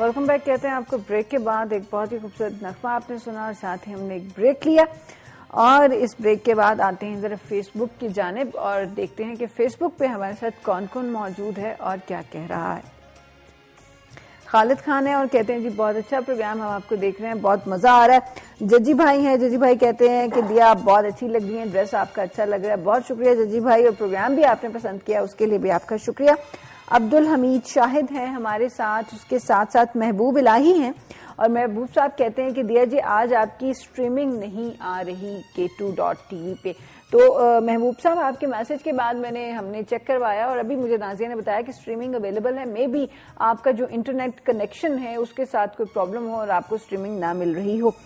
Welcome back कहते हैं आपको। ब्रेक के बाद एक बहुत ही खूबसूरत नगमा आपने सुना और साथ ही हमने एक ब्रेक लिया और इस ब्रेक के बाद आते हैं जरा फेसबुक की जानिब और देखते हैं कि फेसबुक पे हमारे साथ कौन कौन मौजूद है और क्या कह रहा है। खालिद खान है और कहते हैं जी बहुत अच्छा प्रोग्राम हम आपको देख रहे हैं, बहुत मजा आ रहा है। जजी भाई हैं, जजी भाई कहते हैं कि दिया आप बहुत अच्छी लग रही हैं, ड्रेस आपका अच्छा लग रहा है, बहुत शुक्रिया जजी भाई, और प्रोग्राम भी आपने पसंद किया उसके लिए भी आपका शुक्रिया। अब्दुल हमीद शाहिद हैं हमारे साथ, उसके साथ साथ महबूब इलाही हैं और महबूब साहब कहते हैं कि दिया जी आज आपकी स्ट्रीमिंग नहीं आ रही K2.TV पे। तो महबूब साहब आपके मैसेज के बाद हमने चेक करवाया और अभी मुझे नाजिया ने बताया कि स्ट्रीमिंग अवेलेबल है। मे बी आपका जो इंटरनेट कनेक्शन है उसके साथ कोई प्रॉब्लम हो और आपको स्ट्रीमिंग ना मिल रही हो।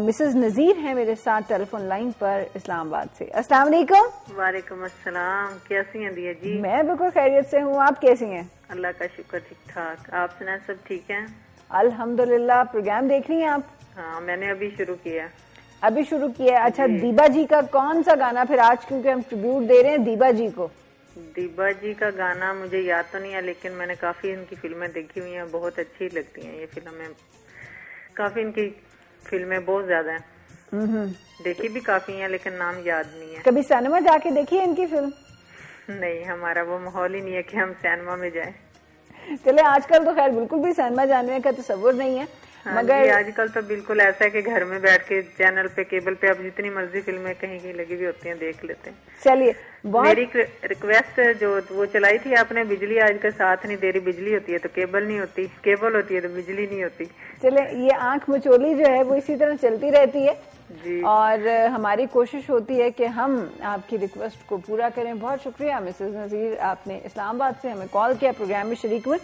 मिसेस नजीर हैं मेरे साथ टेलीफोन लाइन पर इस्लामाबाद से। अस्सलाम वालेकुम। वालेकुम अस्सलाम, कैसी हैं दिया जी? मैं बिल्कुल खैरियत से हूँ, आप कैसी हैं? अल्लाह का शुक्र, ठीक ठाक। आप सुना सब ठीक है? अल्हम्दुलिल्लाह। प्रोग्राम देख रही हैं आप? हाँ, मैंने अभी शुरू किया। अभी शुरू किया? अच्छा, दीबा जी का कौन सा गाना फिर आज, क्योंकि हम ट्रिब्यूट दे रहे हैं दीबा जी को। दीबा जी का गाना मुझे याद तो नहीं है, लेकिन मैंने काफी इनकी फिल्में देखी हुई हैं, बहुत अच्छी लगती हैं ये फिल्में। काफी इनकी फिल्में बहुत ज्यादा हैं, देखी भी काफी हैं लेकिन नाम याद नहीं है। कभी सिनेमा जाके देखी है इनकी फिल्म? नहीं, हमारा वो माहौल ही नहीं है कि हम सिनेमा में जाएं। चले, आजकल तो खैर बिल्कुल भी सिनेमा जाने का तस्वुर नहीं है। हाँ, मगर आजकल तो बिल्कुल ऐसा है कि घर में बैठ के चैनल पे, केबल पे अब जितनी मर्जी फिल्में कहीं कहीं लगी हुई होती हैं देख लेते हैं। चलिए, मेरी रिक्वेस्ट जो वो चलाई थी आपने, बिजली आज का साथ नहीं दे रही। बिजली होती है तो केबल नहीं होती, केबल होती है तो बिजली नहीं होती। चले, ये आंख मचोली जो है वो इसी तरह चलती रहती है जी। और हमारी कोशिश होती है कि हम आपकी रिक्वेस्ट को पूरा करें। बहुत शुक्रिया मिसेज नजीर, आपने इस्लामाबाद से हमें कॉल किया, प्रोग्राम में शरीक हुए।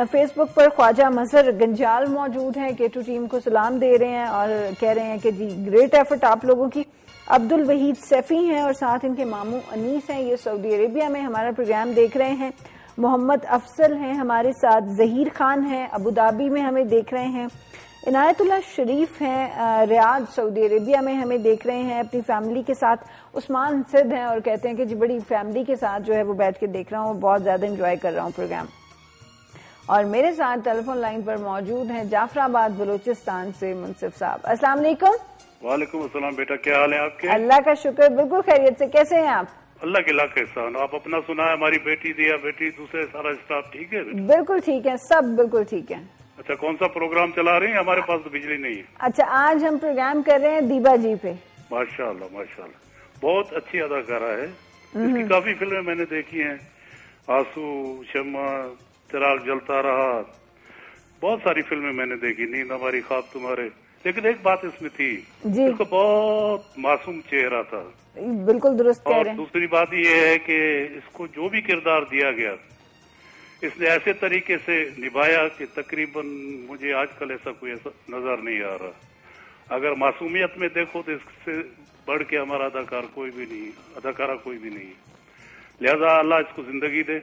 फेसबुक पर ख्वाजा मजहर गंजाल मौजूद हैं, K2 टीम को सलाम दे रहे हैं और कह रहे हैं कि जी ग्रेट एफर्ट आप लोगों की। अब्दुल वहीद सैफी हैं और साथ इनके मामू अनीस हैं, ये सऊदी अरेबिया में हमारा प्रोग्राम देख रहे हैं। मोहम्मद अफसल हैं हमारे साथ, जहीर खान हैं अबू धाबी में हमें देख रहे हैं। इनायतुल्लाह शरीफ हैं रियाद सऊदी अरेबिया में हमें देख रहे हैं अपनी फैमिली के साथ। उस्मान सिद्ध हैं और कहते हैं कि जी बड़ी फैमिली के साथ जो है वो बैठ के देख रहा हूँ, बहुत ज्यादा इंजॉय कर रहा हूँ प्रोग्राम। और मेरे साथ टेलीफोन लाइन पर मौजूद हैं जाफराबाद बलूचिस्तान से मुनसिफ साहब। अस्सलाम वालेकुम। वालेकुम अस्सलाम बेटा, क्या हाल है आपके? अल्लाह का शुक्र, बिल्कुल खैरियत से। कैसे हैं आप? अल्लाह के लाख एहसान। आप अपना सुना है? हमारी बेटी दिया, बेटी, दूसरे सारा स्टाफ ठीक है? बिल्कुल ठीक है, सब बिल्कुल ठीक है। अच्छा, कौन सा प्रोग्राम चला रहे हैं? हमारे पास तो बिजली नहीं है। अच्छा, आज हम प्रोग्राम कर रहे हैं दीबा जी पे। माशाल्लाह माशाल्लाह, बहुत अच्छी अदाकारा है। इसकी काफी फिल्में मैंने देखी हैं, आंसू, शम्मा, चिराग जलता रहा, बहुत सारी फिल्में मैंने देखी, नींद हमारी, ख्वाब तुम्हारे। लेकिन एक बात इसमें थी, इसको बहुत मासूम चेहरा था। बिल्कुल दुरुस्त कह रहे हैं। दूसरी बात ये है कि इसको जो भी किरदार दिया गया इसने ऐसे तरीके से निभाया कि तकरीबन मुझे आजकल ऐसा कोई ऐसा नजर नहीं आ रहा। अगर मासूमियत में देखो तो इससे बढ़ के हमारा अदाकारा कोई भी नहीं। लिहाजा अल्लाह इसको जिंदगी दे,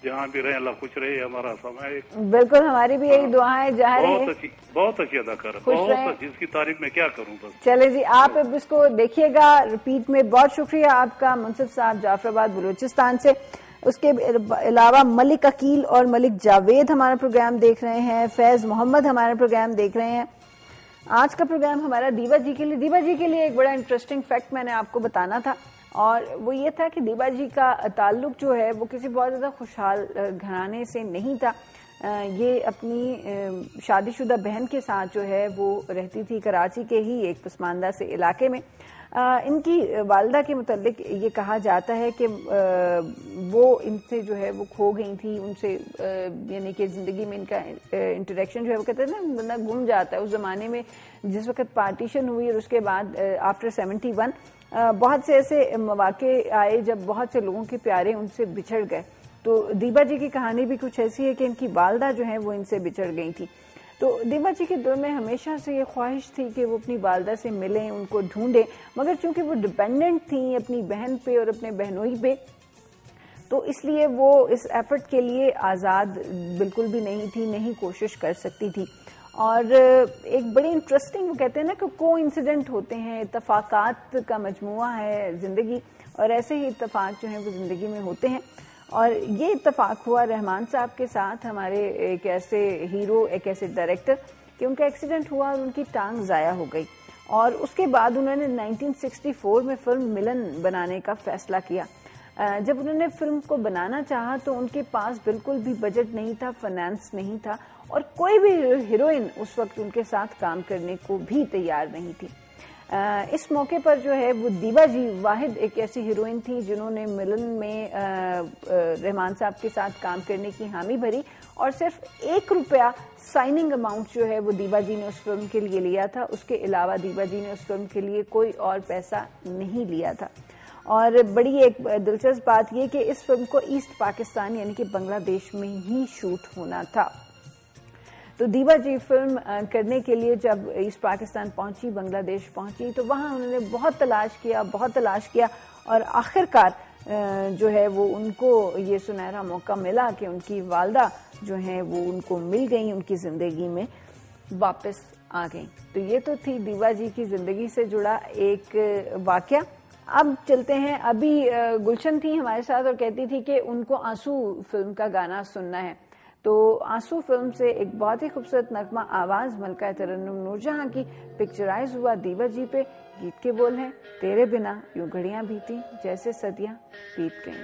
जहाँ भी रहे अल्लाह खुश रहे, हमारा समय। बिल्कुल, हमारी भी यही दुआएं जा रही है। बहुत अच्छी अदाकारा, बहुत अच्छी, इसकी तारीफ में क्या करूँ बस। चले जी, आप अब इसको देखिएगा रिपीट में। बहुत शुक्रिया आपका मुनसिफ साहब जाफराबाद बलूचिस्तान से। उसके अलावा मलिक अकील और मलिक जावेद हमारा प्रोग्राम देख रहे हैं, फैज मोहम्मद हमारा प्रोग्राम देख रहे हैं। आज का प्रोग्राम हमारा दीबा जी के लिए। दीबा जी के लिए एक बड़ा इंटरेस्टिंग फैक्ट मैंने आपको बताना था और वो ये था कि दीबा जी का ताल्लुक जो है वो किसी बहुत ज्यादा खुशहाल घराने से नहीं था। ये अपनी शादीशुदा बहन के साथ जो है वो रहती थी कराची के ही एक पसमानदा से इलाके में। इनकी वालदा के मुतालिक ये कहा जाता है कि वो इनसे जो है वो खो गई थी, उनसे यानी कि जिंदगी में इनका इंटरेक्शन जो है वो कहते हैं ना बंदा गुम जाता है। उस जमाने में जिस वक्त पार्टीशन हुई और उसके बाद आफ्टर 71 बहुत से ऐसे मौके आए जब बहुत से लोगों के प्यारे उनसे बिछड़ गए। तो दीबा जी की कहानी भी कुछ ऐसी है कि इनकी वालदा जो है वो इनसे बिछड़ गई थी। तो दीबा जी के दिल में हमेशा से ये ख्वाहिश थी कि वो अपनी वालदा से मिलें, उनको ढूंढें, मगर चूंकि वो डिपेंडेंट थी अपनी बहन पे और अपने बहनोई पे, तो इसलिए वो इस एफर्ट के लिए आज़ाद बिल्कुल भी नहीं थी, नहीं कोशिश कर सकती थी। और एक बड़ी इंटरेस्टिंग, वो कहते हैं ना कि को इंसिडेंट होते हैं, इत्तफाकात का मजमुआ है जिंदगी, और ऐसे ही इत्तफाक जो है वो जिंदगी में होते हैं। और ये इत्तेफाक हुआ रहमान साहब के साथ, हमारे एक ऐसे हीरो, एक ऐसे डायरेक्टर, कि उनका एक्सीडेंट हुआ और उनकी टांग ज़ाया हो गई। और उसके बाद उन्होंने 1964 में फिल्म मिलन बनाने का फैसला किया। जब उन्होंने फिल्म को बनाना चाहा तो उनके पास बिल्कुल भी बजट नहीं था, फाइनेंस नहीं था, और कोई भी हीरोइन उस वक्त उनके साथ काम करने को भी तैयार नहीं थी। इस मौके पर जो है वो दीवा जी वाहिद एक ऐसी हीरोइन थी जिन्होंने मिलन में रहमान साहब के साथ काम करने की हामी भरी, और सिर्फ ₹1 साइनिंग अमाउंट जो है वो दीवा जी ने उस फिल्म के लिए लिया था। उसके अलावा दीवा जी ने उस फिल्म के लिए कोई और पैसा नहीं लिया था। और बड़ी एक दिलचस्प बात यह कि इस फिल्म को ईस्ट पाकिस्तान यानी कि बांग्लादेश में ही शूट होना था। तो दीवा जी फिल्म करने के लिए जब ईस्ट पाकिस्तान पहुंची, बांग्लादेश पहुंची, तो वहां उन्होंने बहुत तलाश किया और आखिरकार जो है वो उनको ये सुनहरा मौका मिला कि उनकी वालदा जो है वो उनको मिल गई, उनकी जिंदगी में वापस आ गई। तो ये तो थी दीवा जी की जिंदगी से जुड़ा एक वाकया। अब चलते हैं, अभी गुलशन थी हमारे साथ और कहती थी कि उनको आंसू फिल्म का गाना सुनना है। तो आंसू फिल्म से एक बहुत ही खूबसूरत नगमा आवाज मलका तरन्नुम नूरजहां की पिक्चराइज हुआ दीवा जी पे। गीत के बोल हैं, तेरे बिना यूं घड़ियां बीती जैसे सदियां बीत गईं।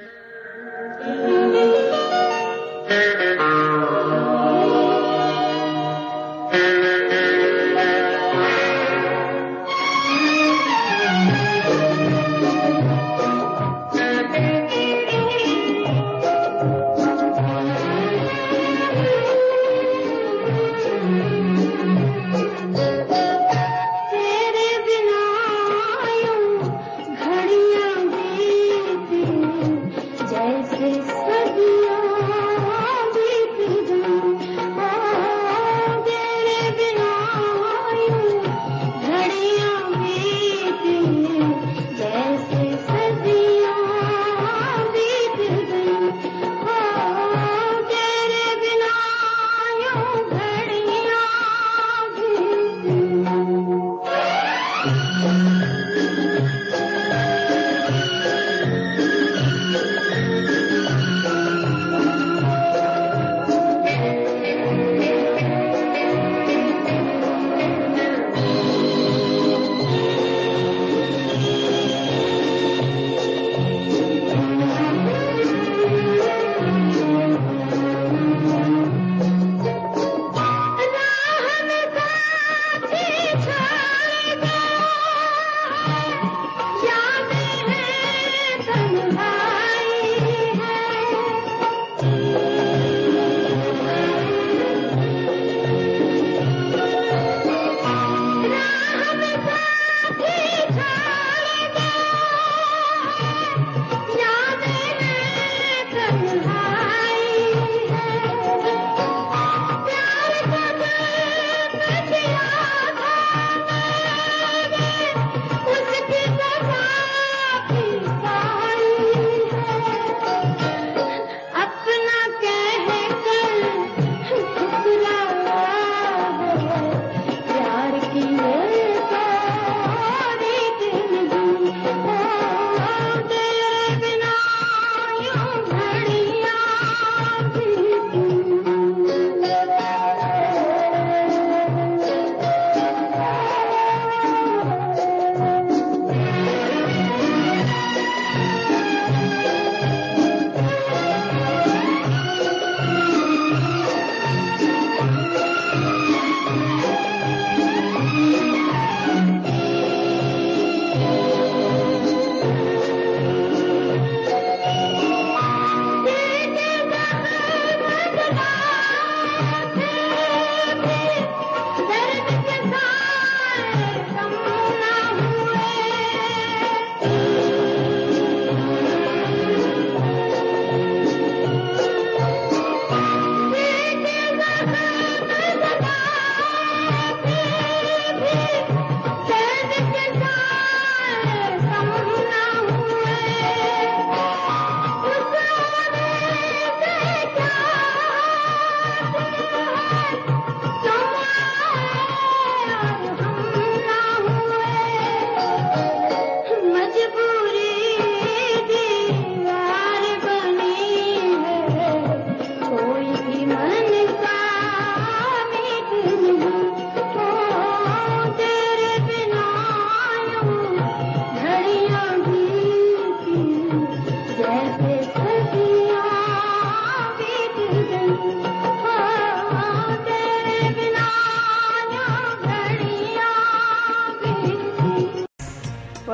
सदियां बीत गईं।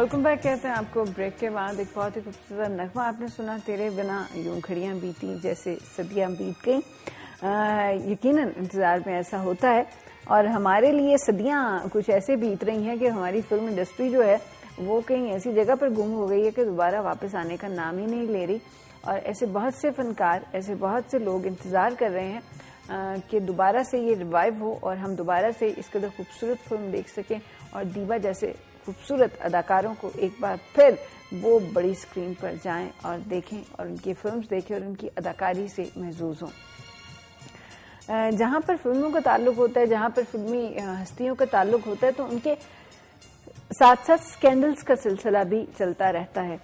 वेलकम बैक कहते हैं आपको ब्रेक के बाद। एक बहुत ही खूबसूरत नगमा आपने सुना, तेरे बिना यूं घड़ियां बीती जैसे सदियां बीत गई। यकीनन इंतजार में ऐसा होता है और हमारे लिए सदियां कुछ ऐसे बीत रही हैं कि हमारी फिल्म इंडस्ट्री जो है वो कहीं ऐसी जगह पर गुम हो गई है कि दोबारा वापस आने का नाम ही नहीं ले रही। और ऐसे बहुत से फनकार, ऐसे बहुत से लोग इंतजार कर रहे हैं कि दोबारा से ये रिवाइव हो और हम दोबारा से इस कदर खूबसूरत फिल्म देख सकें और दीवा जैसे खूबसूरत अदाकारों को एक बार फिर वो बड़ी स्क्रीन पर जाएं और देखें और उनकी फिल्म्स देखें और उनकी अदाकारी से महजूज हों। जहाँ पर फिल्मों का ताल्लुक होता है, जहाँ पर फिल्मी हस्तियों का ताल्लुक होता है, तो उनके साथ साथ स्कैंडल्स का सिलसिला भी चलता रहता है।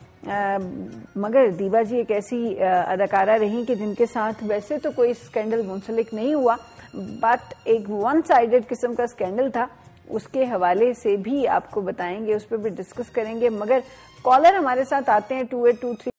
मगर दीवा जी एक ऐसी अदाकारा रही कि जिनके साथ वैसे तो कोई स्कैंडल मुंसलिक नहीं हुआ, बट एक वन साइडेड किस्म का स्कैंडल था, उसके हवाले से भी आपको बताएंगे, उस पर भी डिस्कस करेंगे। मगर कॉलर हमारे साथ आते हैं 2823